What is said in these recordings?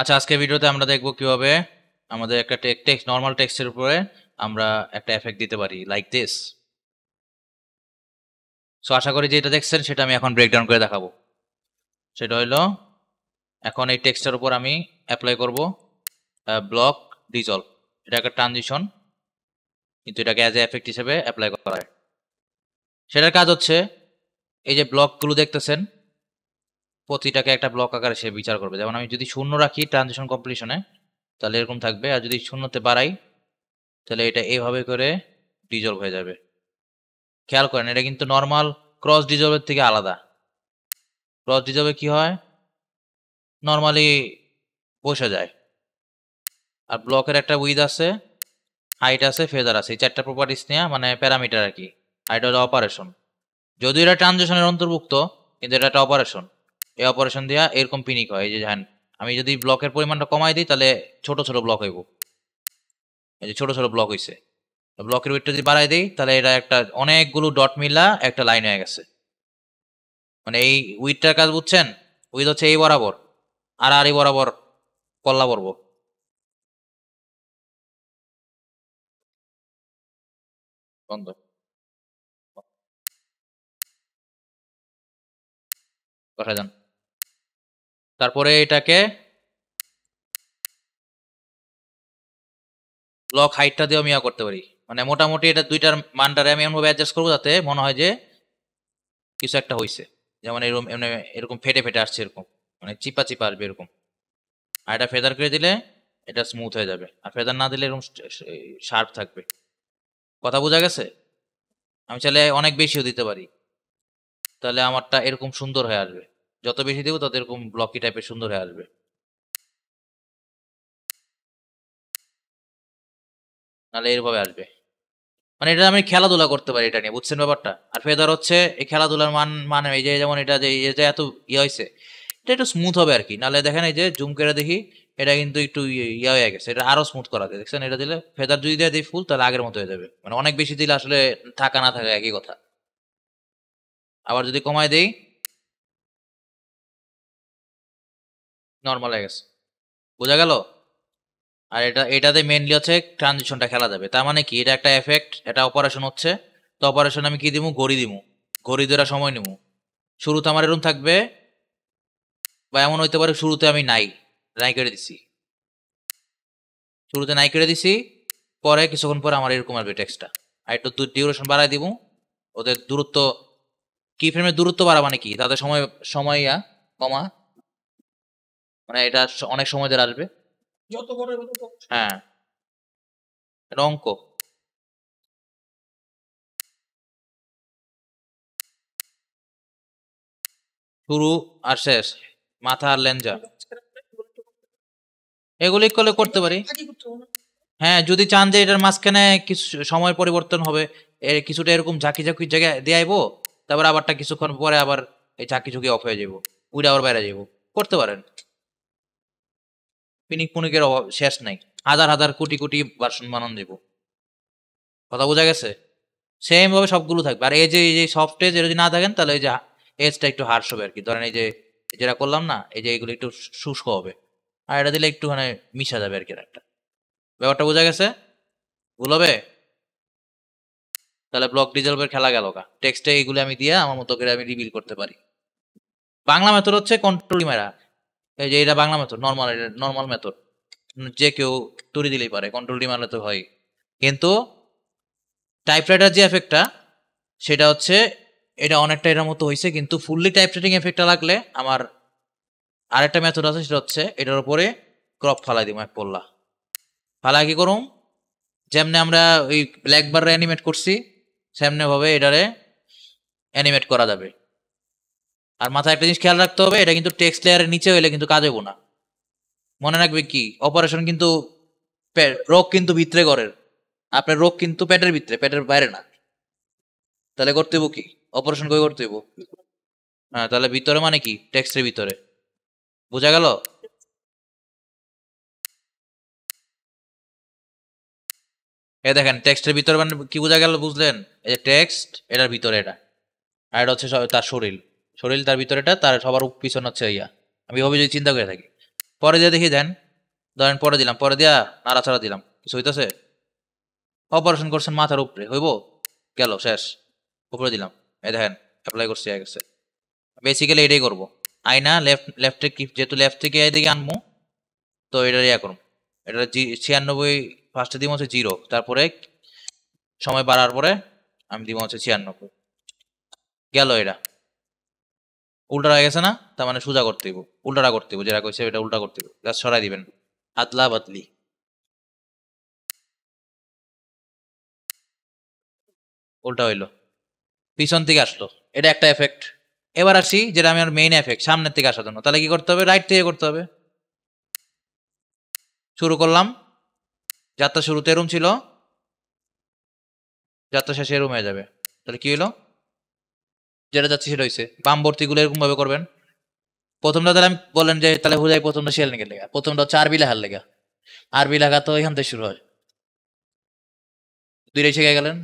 আচ্ছা, আজকের ভিডিওতে আমরা দেখব কিভাবে আমাদের একটা টেক্সট নরমাল টেক্সটের উপরে আমরা একটা এফেক্ট দিতে পারি লাইক দিস। সো আশা করি যে এটা দেখছেন সেটা আমি এখন ব্রেকডাউন করে দেখাবো। সেটা হলো এখন এই টেক্সটের উপর আমি অ্যাপ্লাই করব ব্লক ডিজলভ। এটা একটা ট্রানজিশন, কিন্তু এটাকে অ্যাজ এ এফেক্ট হিসেবে অ্যাপ্লাই করা হয়। সেটার কাজ হচ্ছে এই যে ব্লকগুলো দেখতেছেন প্রতিটাকে একটা ব্লক আকারে সে বিচার করবে। যেমন আমি যদি 0 রাখি ট্রানজিশন কমপ্লিশনে তাহলে এরকম থাকবে, আর যদি 0তে বাড়াই তাহলে এটা এইভাবে করে ডিজলভ হয়ে যাবে। খেয়াল করেন এটা কিন্তু নরমাল ক্রস ডিজলভের থেকে আলাদা। ক্রস ডিজলভে কি হয়, নরমালি বসে যায়। আর ব্লকের একটা উইথ আছে, হাইট আছে, ফেদার আছে, এই 4টা প্রপার্টিস নিয়ে মানে প্যারামিটার আর কি। হাইট হলো অপারেশন, যদিও এটা ট্রানজিশনের অন্তর্ভুক্ত কিন্তু এটা একটা অপারেশন। এই অপারেশন দিয়া এরকম পিনিক হয়। এই যে জানেন আমি যদি ব্লকের পরিমাণটা কমাই দিই তাহলে ছোট ছোট ব্লক হইব। এই যে ছোট ছোট ব্লক হইছে, ব্লকের উইথটা যদি বাড়াই দিই তাহলে এটা একটা অনেকগুলো ডট মিলা একটা লাইন হয়ে গেছে। মানে এই উইথটার কাজ বুঝছেন, উইথ হচ্ছে এই বরাবর আর এই বরাবর কল্লা পড়ব। বন্ধ, বসা যান। তারপরে এটাকে ব্লক হাইটটা দিয়েও আমি করতে পারি। মানে মোটামুটি এটা দুইটার মানটারে আমি এমনভাবে অ্যাডজাস্ট করবো যাতে মনে হয় যে কিছু একটা হইছে। যেমন এরকম এরকম ফেটে ফেটে আসছে, এরকম মানে চিপা চিপা আসবে এরকম। আর এটা ফেদার করে দিলে এটা স্মুথ হয়ে যাবে, আর ফেদার না দিলে এরকম শার্প থাকবে। কথা বোঝা গেছে? আমি চাইলে অনেক বেশিও দিতে পারি, তাহলে আমারটা এরকম সুন্দর হয়ে আসবে। যত বেশি দেবো তত এরকম ব্লকি টাইপের সুন্দর হয়ে আসবে। নাহলে এরভাবে আসবে। মানে এটা আমি খেলাধুলা করতে পারি এটা নিয়ে, বুঝছেন ব্যাপারটা? আর ফেদার হচ্ছে এই খেলাধুলার মানে এই যে যেমন এটা যে এই যে এত হয়েছে এটা একটু স্মুথ হবে আর কি। নাহলে দেখেন এই যে জুম করে দেখি এটা কিন্তু একটু হয়ে গেছে, এটা আরো স্মুথ করা যায়। দেখছেন এটা দিলে ফেদার যদি দিয়ে দিই ফুল তাহলে আগের মতো হয়ে যাবে। মানে অনেক বেশি দিলে আসলে থাকা না থাকা একই কথা। আবার যদি কমায় দেই নর্মাল হয়ে গেছে। বোঝা গেল? আর এটাতে মেইনলি হচ্ছে ট্রানজিশনটা খেলা যাবে। তার মানে কি, এটা একটা এফেক্ট, এটা অপারেশন হচ্ছে। তো অপারেশন আমি কি দিমু, ঘড়ি দিমু, ঘড়ি ধরে সময় নিমু। শুরুতে আমার এরকম থাকবে, বা এমন হইতে পারে শুরুতে আমি নাই কেটে দিছি, শুরুতে নাই কেটে দিছি, পরে কিছুক্ষণ পরে আমার এরকম আসবে টেক্সটটা। আর একটু ডিউরেশন বাড়াই দিব। ওদের দূরত্ব, কি ফ্রেমের দূরত্ব বাড়া মানে কি, তাদের সময় সময় কমা, মানে এটা অনেক সময় ধরে আসবে। হ্যাঁ, এটা অঙ্ক। শুরু আর শেষ, মাথা আর লেঞ্জা, এগুলি করলে করতে পারি। হ্যাঁ, যদি চান যে এটার মাঝখানে কিছু সময় পরিবর্তন হবে, কিছুটা এরকম ঝাঁকি ঝাঁকি জায়গায় দিয়ে আইবো, তারপর আবারটা কিছুক্ষণ পরে আবার এই ঝাঁকি ঝুঁকি অফ হয়ে যাবো, উইটা আবার বাইরে যাবো, করতে পারেন। পিনিক পুনিকের অভাব শেষ নাই, হাজার হাজার কোটি কোটি ভার্সন বানান দেবো। কথা বোঝা গেছে? সেম ভাবে সবগুলো থাকবে। আর এই যে সফট এজ যদি না থাকেন তাহলে এই যে এজটা একটু হার্শ হবে আর কি। ধরেন এই যে যেটা করলাম না, এই যে এগুলো একটু শুষ্ক হবে, আর এটা দিলে একটু মানে মিশা যাবে আর কি। একটা ব্যাপারটা বোঝা গেছে? ভুল হবে? তাহলে ব্লক ডিজলভের খেলা গেল গা। টেক্সটে এইগুলো আমি দিয়ে আমার মতো করে আমি রিভিল করতে পারি। বাংলা মেথড হচ্ছে কন্ট্রোল মেরা। এই যে এটা বাংলা মেথড, নর্মাল মেথড, যে কেউ তুড়ি দিলেই পারে, কন্ট্রোল ডি মারলে তো হয়। কিন্তু টাইপরাইটার যে এফেক্টটা সেটা হচ্ছে এটা অনেকটা এটার মতো হয়েছে, কিন্তু ফুললি টাইপরাইটিং এফেক্টটা লাগলে আমার আরেকটা মেথড আছে, সেটা হচ্ছে এটার উপরে ক্রপ ফালাই দিব এক পল্লা। ফালা কি করুম, যেমনি আমরা ওই ব্ল্যাক বার অ্যানিমেট করছি সেমনি ভাবে এটারে অ্যানিমেট করা যাবে। আর মাথায় একটা জিনিস খেয়াল রাখতে হবে, এটা কিন্তু টেক্সট লেয়ারের নিচে হইলে কিন্তু কাজ হইব না। মনে রাখবে কি, অপারেশন কিন্তু রোগ কিন্তু ভিতরে করের, আপনার রোগ কিন্তু পেটের ভিতরে, পেটের বাইরে না। তাহলে করতে হইব কি, অপারেশন কই করতে হইব? হ্যাঁ, তাহলে ভিতরে মানে কি, টেক্সটের ভিতরে। বোঝা গেল? এ দেখেন টেক্সটের ভিতরে মানে কি বোঝা গেল, বুঝলেন? এই যে টেক্সট এটার ভিতরে এটা, আর এটা হচ্ছে তার শরীর, শরীর তার ভিতরে এটা, তার সবার পিছনে হচ্ছে ইয়া। আমি ভাবে যদি চিন্তা করে থাকি পরে দিয়ে দেখি দেন, ধরেন পরে দিলাম, পরে দিয়া নাড়াচাড়া দিলাম, কিছু হইতেছে? অপারেশন করছেন মাথার উপরে, হইব? গেল, শেষ। উপরে দিলাম, এই দেখেন অ্যাপ্লাই করছি, হয়ে গেছে। বেসিক্যালি এটাই করবো। আইনা লেফটে যেহেতু লেফট থেকে এদিকে আনবো, তো এটা ইয়া করবো। এটা 96 ফার্স্টে দিব হচ্ছে 0, তারপরে সময় বাড়ার পরে আমি দিব হচ্ছে 96। গেল, এটা উল্টা হয়ে গেছে না? তার মানে সোজা করতে দিব, উল্টাটা করতে দিব, যেটা কইছে এটা উল্টা করতে দিব, জাস্ট সরাই দিবেন, আদলা বাদলি। উল্টা হইলো, পিছন থেকে আসলো, এটা একটা এফেক্ট। এবার আসি যেটা আমি আর মেইন এফেক্ট, সামনের থেকে আসার জন্য। তাহলে কি করতে হবে? রাইট থেকে করতে হবে। শুরু করলাম, যাত্রা শুরুতে এরম ছিল, যাত্রা শেষে এরম হয়ে যাবে। তাহলে কি হইলো? যেটা যাচ্ছে সেটা হয়েছে। বাম ভর্তিগুলো এরকম ভাবে করবেন। প্রথমটা তাহলে আমি বলেন যে তাহলে হুদাই প্রথমটা শিয়াল নিকে লেগা, প্রথমটা হচ্ছে আরবি লেখার লেগা। আরবি লেখা তো এখান থেকে শুরু হয়, দুইটাই শিখে গেলেন।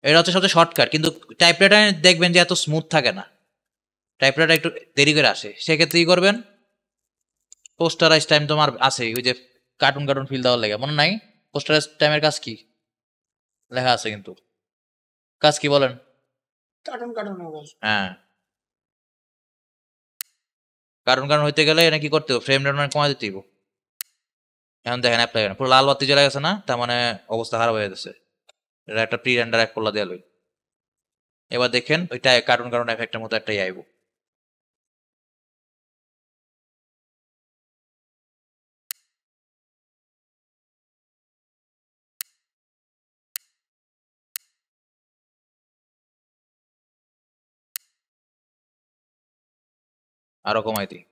এটা হচ্ছে সবচেয়ে শর্টকাট, কিন্তু টাইপরাইটার দেখবেন যে এত স্মুথ থাকে না, টাইপরাইটার একটু দেরি করে আসে। সেক্ষেত্রে কি করবেন? পোস্টারাইজ টাইম তোমার আছে, ওই যে কার্টুন কার্টুন ফিল দেওয়ার লেগে, মনে নাই? পোস্টারাইজ টাইমের কাজ কি লেখা আছে কিন্তু, কাজ কি বলেন? হ্যাঁ, কার্টুন কার্টুন হইতে গেলে এটা কি করতে হবে? ফ্রেম রেট কমাই দিতে হবে। এখন দেখেন অ্যাপ্লাই করেন, পুরো লাল বাতি জ্বলে গেছে না? তার মানে অবস্থা খারাপ হয়ে গেছে। এটা একটা প্রি রেন্ডার এক করলা দেওয়া লই। এবার দেখেন ওইটা কার্টুন কার্টুন এফেক্টের মতো একটাই আইব। আরো কমাই দিই,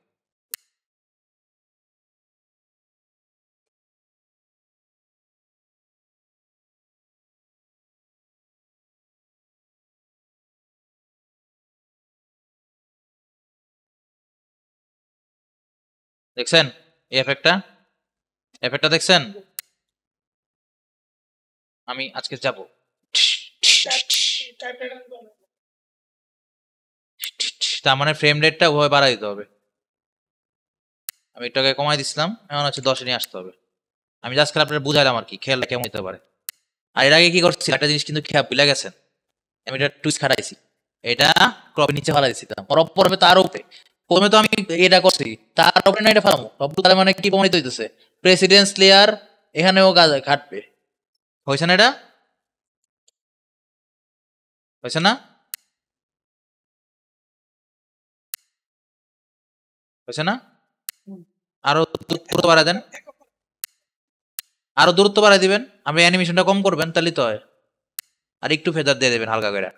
দেখছেন এই এফেক্টটা? এফেক্টটা দেখছেন? আমি আজকে যাব, তার মানে ফ্রেম রেটটা ওভাবে বাড়াই দিতে হবে। আমি এটাকে কমাই দিছিলাম, এখন হচ্ছে 10 নিয়ে আসতে হবে। আমি জাস্ট খালি আপনাদের বুঝাইলাম আর কি, খেয়ালটা কেমন হতে পারে। আর এর আগে কি করছি একটা জিনিস কিন্তু খেয়াল ভুলে গেছেন, আমি এটা টুইস্ট খাটাইছি। এটা ক্রপের নিচে ফেলা দিছিলাম, পরে তার উপরে। প্রথমে তো আমি এটা করছি, তার উপরে না এটা ফেলামো, তার মানে কি প্রমাণিত হইতেছে? প্রেসিডেন্স লেয়ার এখানেও কাজ খাটবে। হয়েছে না? এটা হয়েছে না? হয়েছে না? আরো দূরত্ব বাড়ায় দেন, আরো দূরত্ব বাড়ায় দিবেন, আপনি অ্যানিমেশনটা কম করবেন, তাহলেই তো হয়। আর একটু ফেদার দিয়ে দেবেন হালকা করে,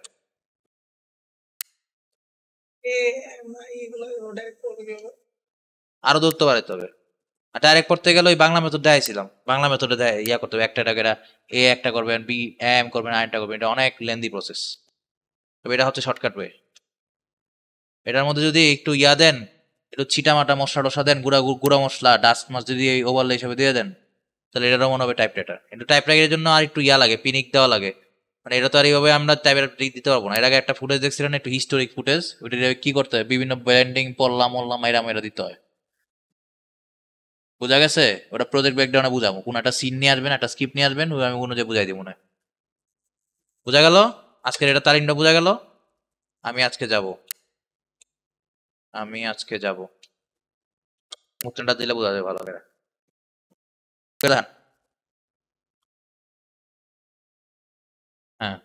আরো দূরত্ব বাড়াইতে হবে। আর ডাইরেক্ট করতে গেলে ওই বাংলা মেথড দেখাইছিলাম, বাংলা মেথডে ইয়া করতে হবে, একটা করে এ একটা করবেন, বি এম করবেন, আর একটা করবেন, এটা অনেক লেন্দি প্রসেস। তবে এটা হচ্ছে শর্টকাট ওয়ে। এটার মধ্যে যদি একটু ইয়া দেন, একটু ছিটামাটা মশলা টসা দেন, গুঁড়া মশলা, ডাস্ট মাছ যদি এই ওভারলে হিসেবে দিয়ে দেন, তাহলে এটারও মনে হবে টাইপ রাইটার। কিন্তু টাইপ রাইটারের জন্য আর একটু ইয়া লাগে, পিনিক দেওয়া লাগে। মানে এটা তো আর এইভাবে আমরা টাইপের দিতে পারবো না। এর আগে একটা ফুটেজ দেখছিলেন, একটু হিস্টোরিক ফুটেজ, ওইটা কি করতে হয়? বিভিন্ন ব্র্যান্ডিং পড়লাম মল্লাম মাইরা মাইরা দিতে হয়। বোঝা গেছে? ওটা প্রজেক্ট ব্রেকডাউনে বুঝাবো, কোন একটা সিন নিয়ে আসবেন, একটা স্ক্রিপ্ট নিয়ে আসবেন, ওই আমি অনুযায়ী বুঝাই দিব না। বোঝা গেল? আজকের এটা তারিখটা বোঝা গেল? আমি আজকে যাব, আমি আজকে যাব, মুখটা দিলে বোঝা যাবে ভালো করে। হ্যাঁ,